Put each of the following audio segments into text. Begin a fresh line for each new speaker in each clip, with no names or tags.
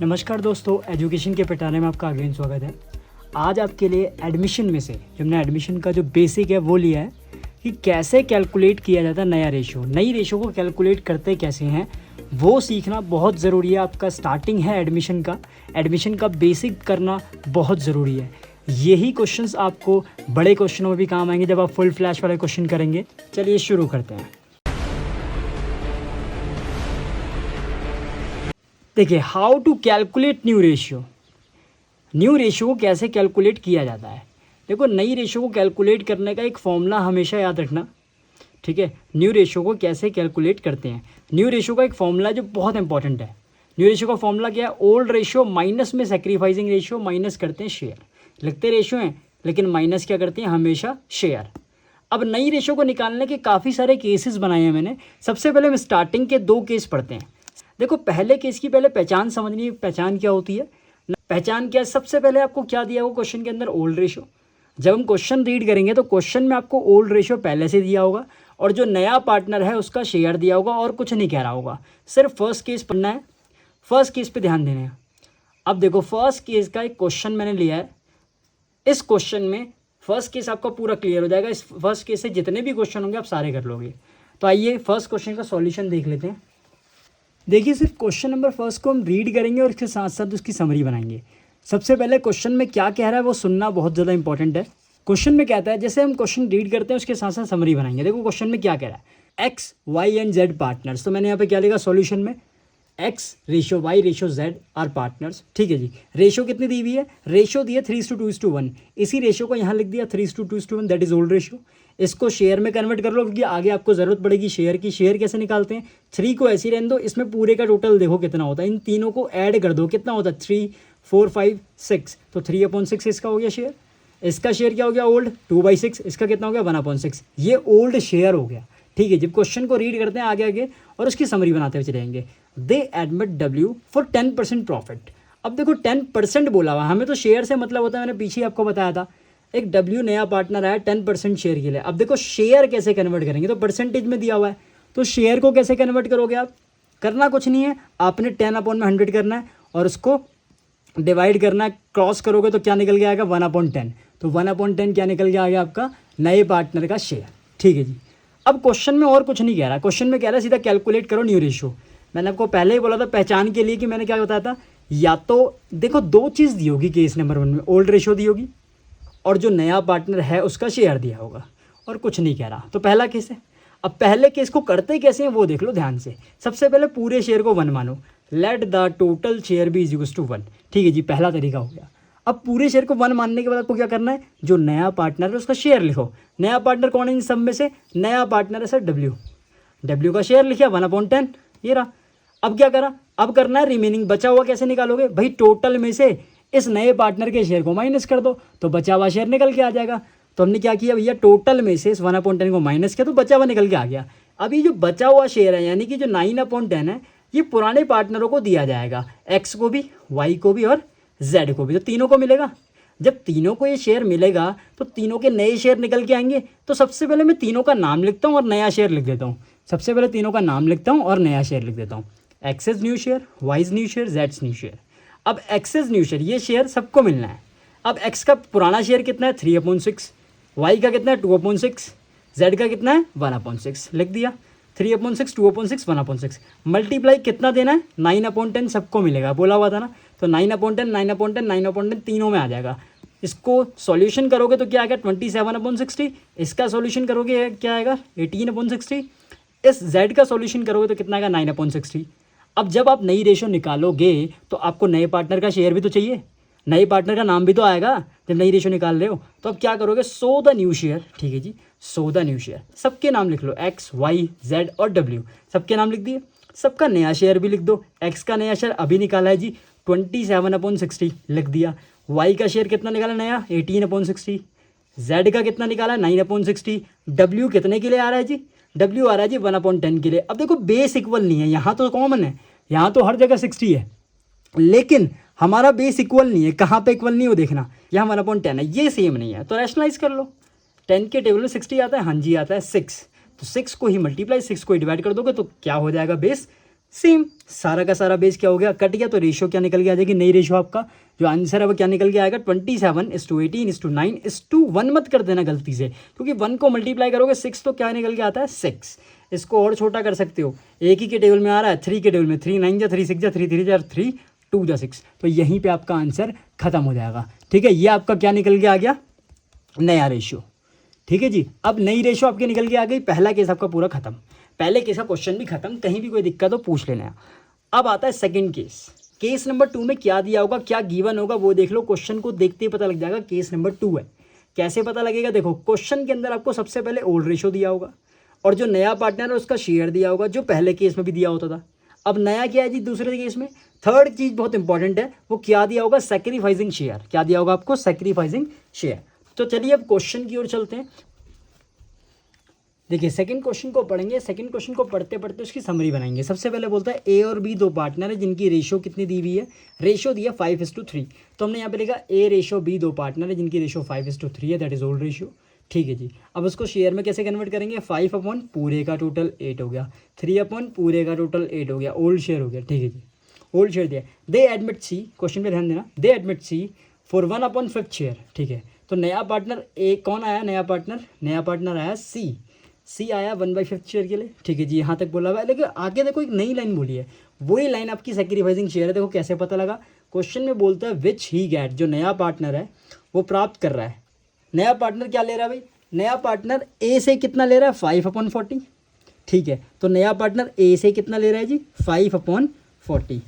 नमस्कार दोस्तों, एजुकेशन के पिटारे में आपका अगेन स्वागत है। आज आपके लिए एडमिशन में से जो हमने एडमिशन का जो बेसिक है वो लिया है कि कैसे कैलकुलेट किया जाता है नया रेशो। नई रेशो को कैलकुलेट करते कैसे हैं वो सीखना बहुत ज़रूरी है। आपका स्टार्टिंग है एडमिशन का बेसिक करना बहुत ज़रूरी है। यही क्वेश्चंस आपको बड़े क्वेश्चनों में भी काम आएंगे जब आप फुल फ्लैश वाले क्वेश्चन करेंगे। चलिए शुरू करते हैं। देखिए, how to calculate new ratio. New ratio को कैसे कैलकुलेट किया जाता है। देखो, नई रेशियो को कैलकुलेट करने का एक फॉर्मूला हमेशा याद रखना, ठीक है। न्यू रेशियो को कैसे कैलकुलेट करते हैं। न्यू रेशियो का एक फॉर्मूला जो बहुत इंपॉर्टेंट है। न्यू रेशियो का फॉर्मूला क्या है? ओल्ड रेशियो माइनस में सेक्रीफाइसिंग रेशियो, माइनस करते हैं शेयर। लिखते रेशियो हैं लेकिन माइनस क्या करते हैं? हमेशा शेयर। अब नई रेशियो को निकालने के काफ़ी सारे केसेस बनाए हैं मैंने। सबसे पहले हम स्टार्टिंग के 2 केस पढ़ते हैं। देखो, पहले केस की पहले पहचान समझनी है। पहचान क्या होती है? पहचान क्या है? सबसे पहले आपको क्या दिया होगा क्वेश्चन के अंदर? Old ratio. जब हम क्वेश्चन रीड करेंगे तो क्वेश्चन में आपको ओल्ड रेशियो पहले से दिया होगा और जो नया पार्टनर है उसका शेयर दिया होगा और कुछ नहीं कह रहा होगा। सिर्फ फर्स्ट केस पढ़ना है, फर्स्ट केस पे ध्यान देना है। अब देखो, फर्स्ट केस का एक क्वेश्चन मैंने लिया है। इस क्वेश्चन में फर्स्ट केस आपका पूरा क्लियर हो जाएगा। इस फर्स्ट केस से जितने भी क्वेश्चन होंगे आप सारे कर लोगे। तो आइए फर्स्ट क्वेश्चन का सॉल्यूशन देख लेते हैं। देखिए, सिर्फ क्वेश्चन नंबर फर्स्ट को हम रीड करेंगे और इसके साथ साथ उसकी समरी बनाएंगे। सबसे पहले क्वेश्चन में क्या कह रहा है वो सुनना बहुत ज़्यादा इंपॉर्टेंट है। क्वेश्चन में कहता है, जैसे हम क्वेश्चन रीड करते हैं उसके साथ साथ समरी बनाएंगे। देखो क्वेश्चन में क्या कह रहा है? X Y and Z partners. तो मैंने यहाँ पे क्या लिखा सॉल्यूशन में? X ratio Y ratio Z are partners. ठीक है जी। रेशियो कितनी दी हुई है? रेशियो दी है 3:2:1। इसी रेशियो को यहाँ लिख दिया 3:2:1, दैट इज ओल्ड रेशियो। इसको शेयर में कन्वर्ट कर लो क्योंकि आगे आपको जरूरत पड़ेगी शेयर की। शेयर कैसे निकालते हैं? 3 को ऐसे ही रहने दो। इसमें पूरे का टोटल देखो कितना होता है। इन तीनों को ऐड कर दो, कितना होता है? 3, 4, 5, 6। तो 3/6 इसका हो गया शेयर। इसका शेयर क्या हो गया? ओल्ड 2/6। इसका कितना हो गया? 1/6। ये ओल्ड शेयर हो गया। ठीक है। जब क्वेश्चन को रीड करते हैं आगे आगे और उसकी समरी बनाते हुए चलेंगे। दे एडमिट डब्ल्यू फॉर 10% प्रॉफिट। अब देखो 10% बोला हुआ, हमें तो शेयर से मतलब होता है। मैंने पीछे आपको बताया था एक डब्ल्यू नया पार्टनर आया 10% शेयर के लिए। अब देखो शेयर कैसे कन्वर्ट करेंगे? तो परसेंटेज में दिया हुआ है तो शेयर को कैसे कन्वर्ट करोगे आप? करना कुछ नहीं है, आपने 10/100 करना है और उसको डिवाइड करना है। क्रॉस करोगे तो क्या निकल के आएगा? 1/10। तो 1/10 क्या निकल के आ गया? आपका नए पार्टनर का शेयर। ठीक है जी। अब क्वेश्चन में और कुछ नहीं कह रहा। क्वेश्चन में कह रहा है सीधा कैलकुलेट करो न्यू रेशियो। मैंने आपको पहले ही बोला था पहचान के लिए कि मैंने क्या बताया था, या तो देखो 2 चीज़ दी होगी केस नंबर 1 में। ओल्ड रेशियो दी होगी और जो नया पार्टनर है उसका शेयर दिया होगा और कुछ नहीं कह रहा। तो पहला केस है। अब पहले केस को करते कैसे हैं वो देख लो ध्यान से। सबसे पहले पूरे शेयर को 1 मानो। Let the total share be equals to 1। ठीक है जी, पहला तरीका हो गया। अब पूरे शेयर को 1 मानने के बाद आपको क्या करना है? जो नया पार्टनर है उसका शेयर लिखो। नया पार्टनर कौन है इन सब में से? नया पार्टनर है सर डब्ल्यू। डब्ल्यू का शेयर लिखा 1/10, ये रहा। अब क्या करा? अब करना है रिमेनिंग। बचा हुआ कैसे निकालोगे भाई? टोटल में से इस नए पार्टनर के शेयर को माइनस कर दो तो बचा हुआ शेयर निकल के आ जाएगा। तो हमने क्या किया भैया? टोटल में से इस 1/10 को माइनस किया तो बचा हुआ निकल के आ गया। अब ये जो बचा हुआ शेयर है यानी कि जो 9/10 है ये पुराने पार्टनरों को दिया जाएगा। एक्स को भी, वाई को भी और जेड को भी। तो तीनों को मिलेगा। जब तीनों को ये शेयर मिलेगा तो तीनों के नए शेयर निकल के आएंगे। तो सबसे पहले मैं तीनों का नाम लिखता हूँ और नया शेयर लिख देता हूँ। सबसे पहले तीनों का नाम लिखता हूँ और नया शेयर लिख देता हूँ। X is new share, Y is new share, Z is new share. अब एक्स इज न्यू शेयर, ये शेयर सबको मिलना है। अब एक्स का पुराना शेयर कितना है? 3/6। वाई का कितना है? 2/6। जेड का कितना है? 1/6। लिख दिया 3/6, 2/6, 1/6। मल्टीप्लाई कितना देना है? 9/10 सबको मिलेगा, बोला हुआ था ना। तो 9/10, 9/10, 9/10 तीनों में आ जाएगा। इसको सॉल्यूशन करोगे तो क्या आएगा? 27/60। इसका सॉल्यूशन करोगे क्या आएगा? 18/60। इस z का सॉल्यूशन करोगे तो कितना आएगा? 9/60। अब जब आप नई रेशो निकालोगे तो आपको नए पार्टनर का शेयर भी तो चाहिए, नए पार्टनर का नाम भी तो आएगा जब नई रेशो निकाल रहे हो। तो अब क्या करोगे? So the new share. ठीक है जी, सो द न्यू शेयर। सबके नाम लिख लो, एक्स, वाई, जेड और डब्ल्यू, सबके नाम लिख दिए। सबका नया शेयर भी लिख दो। एक्स का नया शेयर अभी निकाला है जी 27/60, लिख दिया। वाई का शेयर कितना निकाला नया? 18/60। जेड का कितना निकाला? 9/60। डब्ल्यू कितने के लिए आ रहा है जी? डब्ल्यू आ रहा है जी 1/10 के लिए। अब देखो बेस इक्वल नहीं है, यहाँ तो कॉमन है, यहाँ तो हर जगह 60 है, लेकिन हमारा बेस इक्वल नहीं है। कहाँ पे इक्वल नहीं है वो देखना, यहाँ 1/10 है, ये सेम नहीं है। तो रैशनलाइज कर लो। 10 के टेबल में 60 आता है, हाँ जी आता है 6। तो 6 को ही मल्टीप्लाई 6 को ही डिवाइड कर दोगे तो क्या हो जाएगा? बेस सेम सारा का सारा बेस क्या हो गया, कट गया, तो रेशियो क्या निकल के आ जाएगी, नई रेशियो आपका जो आंसर है वो क्या निकल के आएगा 27:18:9:1 मत कर देना गलती से, क्योंकि 1 को मल्टीप्लाई करोगे 6 तो क्या निकल के आता है 6। इसको और छोटा कर सकते हो, एक ही के टेबल में आ रहा है 3 के टेबल में, 3 9 जा 3 6 जा 3 3 जा 3 2 जा 6, तो यहीं पे आपका आंसर खत्म हो जाएगा। ठीक है, ये आपका क्या निकल के आ गया, नया रेशियो। ठीक है जी, अब नई रेशियो आपके निकल के आ गई, पहला केस आपका पूरा खत्म, पहले केस का क्वेश्चन भी खत्म, कहीं भी कोई दिक्कत हो पूछ लेना। अब आता है सेकंड केस। केस नंबर 2 में क्या दिया होगा, क्या गिवन होगा वो देख लो, क्वेश्चन को देखते ही पता लग जाएगा केस नंबर 2 है। कैसे पता लगेगा, देखो क्वेश्चन के अंदर आपको सबसे पहले ओल्ड रेशियो दिया होगा और जो नया पार्टनर है उसका शेयर दिया होगा, जो पहले केस में भी दिया होता था। अब नया क्या है जी दूसरे केस में, थर्ड चीज बहुत इंपॉर्टेंट है, वो क्या दिया होगा, सैक्रिफाइसिंग शेयर। क्या दिया होगा आपको, सैक्रिफाइसिंग शेयर। तो चलिए अब क्वेश्चन की ओर चलते हैं। देखिए सेकंड क्वेश्चन को पढ़ेंगे, सेकंड क्वेश्चन को पढ़ते पढ़ते उसकी समरी बनाएंगे। सबसे पहले बोलता है ए और बी दो पार्टनर है जिनकी रेशियो कितनी दी हुई है, रेशियो दिया 5:3। तो हमने यहाँ पे लिखा ए रेशियो बी दो पार्टनर है जिनकी रेशियो 5:3 है, दैट इज ओल्ड रेशियो। ठीक है जी, अब उसको शेयर में कैसे कन्वर्ट करेंगे, 5 अपॉन पूरे का टोटल 8 हो गया, 3 अपॉन पूरे का टोटल 8 हो गया, ओल्ड शेयर हो गया। ठीक है जी, ओल्ड शेयर दिया। दे एडमिट सी, क्वेश्चन पे ध्यान देना, they admit C for 1/5 share. ठीक है, तो नया पार्टनर ए कौन आया, नया पार्टनर आया सी आया 1/5 शेयर के लिए। ठीक है जी, यहाँ तक बोला हुआ है, लेकिन आगे देखो एक नई लाइन बोली है, वही लाइन आपकी सैक्रिफाइसिंग शेयर है। देखो कैसे पता लगा, क्वेश्चन में बोलता है विच ही गेट, जो नया पार्टनर है वो प्राप्त कर रहा है। नया पार्टनर क्या ले रहा है भाई, नया पार्टनर ए से कितना ले रहा है, 5/40। ठीक है, तो नया पार्टनर ए से कितना ले रहा है जी, 5/40।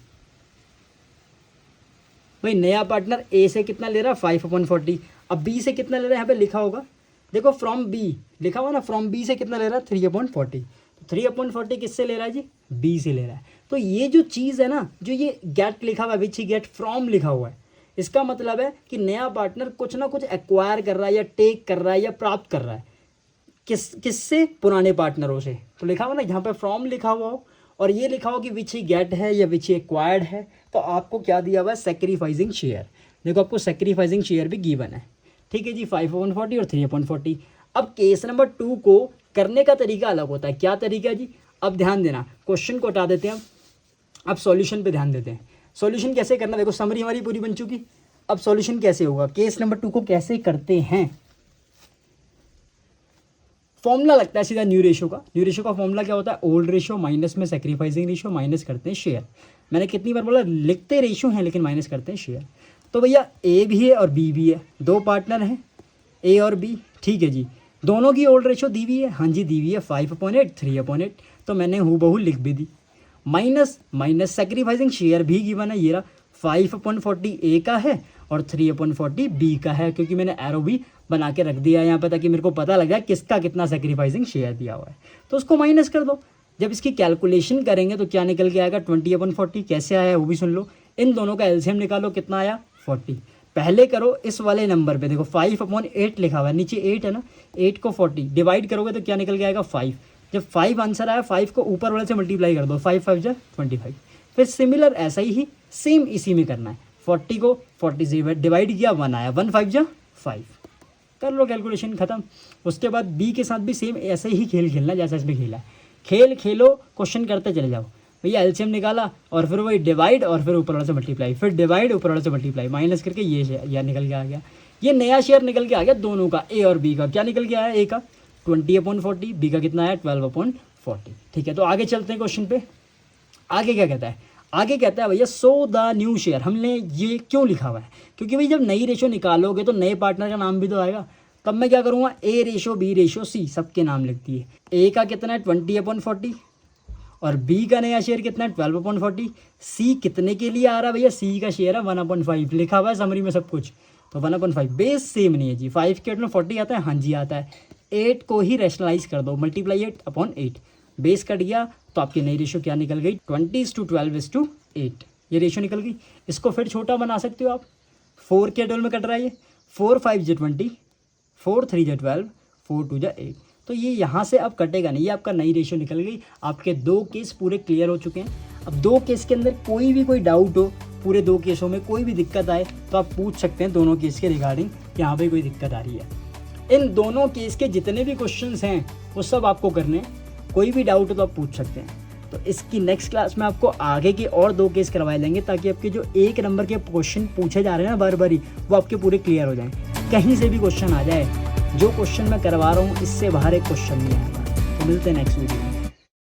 भाई नया पार्टनर ए से कितना ले रहा है, 5/40। अब बी से कितना ले रहा है, यहाँ पे लिखा होगा, देखो फ्रॉम बी लिखा हुआ ना, फ्रॉम बी से कितना ले रहा है, 3/40। तो 3/40 किससे ले रहा है जी, बी से ले रहा है। तो ये जो चीज़ है ना, जो ये गेट लिखा हुआ है, विच ही गेट फ्रॉम लिखा हुआ है, इसका मतलब है कि नया पार्टनर कुछ ना कुछ एक्वायर कर रहा है या टेक कर रहा है या प्राप्त कर रहा है, किससे, पुराने पार्टनरों से। तो लिखा हुआ ना यहाँ पे फ्रॉम लिखा हुआ हो और ये लिखा हो कि विच ही गेट है या विच ही एक्वायर्ड है, तो आपको क्या दिया हुआ है, सैक्रिफाइसिंग शेयर। देखो आपको सैक्रिफाइसिंग शेयर भी गिवन है। ठीक है जी, 5/40 और 3/40। अब केस नंबर 2 को करने का तरीका अलग होता है। क्या तरीका जी, अब ध्यान देना, क्वेश्चन को हटा देते हैं, अब सॉल्यूशन पे ध्यान देते हैं। सॉल्यूशन कैसे करना, देखो समरी हमारी पूरी बन चुकी, अब सॉल्यूशन कैसे होगा, केस नंबर 2 को कैसे करते हैं। फॉर्मूला लगता है सीधा न्यू रेशियो का। न्यू रेशियो का फॉर्मूला क्या होता है, ओल्ड रेशियो माइनस में सैक्रिफाइसिंग रेशियो, माइनस करते हैं शेयर। मैंने कितनी बार बोला, लिखते रेशियो हैं लेकिन माइनस करते हैं शेयर। तो भैया ए भी है और बी भी है, दो पार्टनर हैं ए और बी। ठीक है जी, दोनों की ओल्ड रेशियो दी हुई है, हाँ जी दी हुई है, 5/8 3/8, तो मैंने हूबहू लिख भी दी। माइनस माइनस सैक्रिफाइसिंग शेयर भी गिवन है, ये रहा 5/40 ए का है और 3/40 बी का है, क्योंकि मैंने एरो भी बना के रख दिया है यहाँ पे ताकि मेरे को पता लग जाए किसका कितना सैक्रिफाइसिंग शेयर दिया हुआ है। तो उसको माइनस कर दो, जब इसकी कैलकुलेशन करेंगे तो क्या निकल के आएगा, 20/40। कैसे आया वो भी सुन लो, इन दोनों का एलसीएम निकालो, कितना आया 40। पहले करो इस वाले नंबर पे, देखो 5/8 लिखा हुआ है, नीचे 8 है ना, 8 को 40 डिवाइड करोगे तो क्या निकल के आएगा 5। जब 5 आंसर आया, 5 को ऊपर वाले से मल्टीप्लाई कर दो, 5 5 जा 25। फिर सिमिलर ऐसा ही सेम इसी में करना है, 40 को 40 से डिवाइड किया, 1 आया, 1 5 जा 5, कर लो कैलकुलेशन खत्म। उसके बाद बी के साथ भी सेम ऐसे ही खेल खेलना जैसा इसमें खेला है, खेल खेलो, क्वेश्चन करते चले जाओ। भैया एलसीएम निकाला और फिर वही डिवाइड और फिर ऊपर वाले से मल्टीप्लाई, फिर डिवाइड ऊपर वाले से मल्टीप्लाई, माइनस करके ये शेयर निकल के आ गया, ये नया शेयर निकल के आ गया दोनों का, ए और बी का। क्या निकल के आया, ए का 20/40, बी का कितना आया 12/40। ठीक है, तो आगे चलते हैं क्वेश्चन पे। आगे क्या कहता है, आगे कहता है भैया सो द न्यू शेयर। हमने ये क्यों लिखा हुआ है, क्योंकि भाई जब नई रेशो निकालोगे तो नए पार्टनर का नाम भी तो आएगा। तब मैं क्या करूँगा, ए रेशो बी रेशो सी सबके नाम लिख दिए। ए का कितना है 20/40 और बी का नया शेयर कितना है 12/40। सी कितने के लिए आ रहा है भैया, सी का शेयर है 1/5, लिखा हुआ है समरी में सब कुछ, तो 1/5। बेस सेम नहीं है जी, 5 के 8 में 40 आता है, हाँ जी आता है। 8 को ही रैशनलाइज कर दो, मल्टीप्लाई 8/8, बेस कट गया तो आपकी नई रेशो क्या निकल गई, 20:12:8, ये रेशो निकल गई। इसको फिर छोटा बना सकते हो आप, 4 के 12 में कट रहा है ये, 4 5 जा 20, 4 3 जा 12, 4 2 जा 8, तो ये यहाँ से अब कटेगा नहीं, ये आपका नई रेशो निकल गई। आपके 2 केस पूरे क्लियर हो चुके हैं। अब 2 केस के अंदर कोई डाउट हो, पूरे 2 केसों में कोई भी दिक्कत आए तो आप पूछ सकते हैं दोनों केस के रिगार्डिंग कि यहाँ पे कोई दिक्कत आ रही है। इन दोनों केस के जितने भी क्वेश्चंस हैं वो सब आपको करने हैं, कोई भी डाउट हो तो आप पूछ सकते हैं। तो इसकी नेक्स्ट क्लास में आपको आगे के और 2 केस करवाए जाएंगे ताकि आपके जो 1 नंबर के क्वेश्चन पूछे जा रहे हैं ना बार बारी, वो आपके पूरे क्लियर हो जाएं। कहीं से भी क्वेश्चन आ जाए, जो क्वेश्चन मैं करवा रहा हूँ इससे बाहर एक क्वेश्चन नहीं आएगा। तो मिलते हैं नेक्स्ट वीडियो में।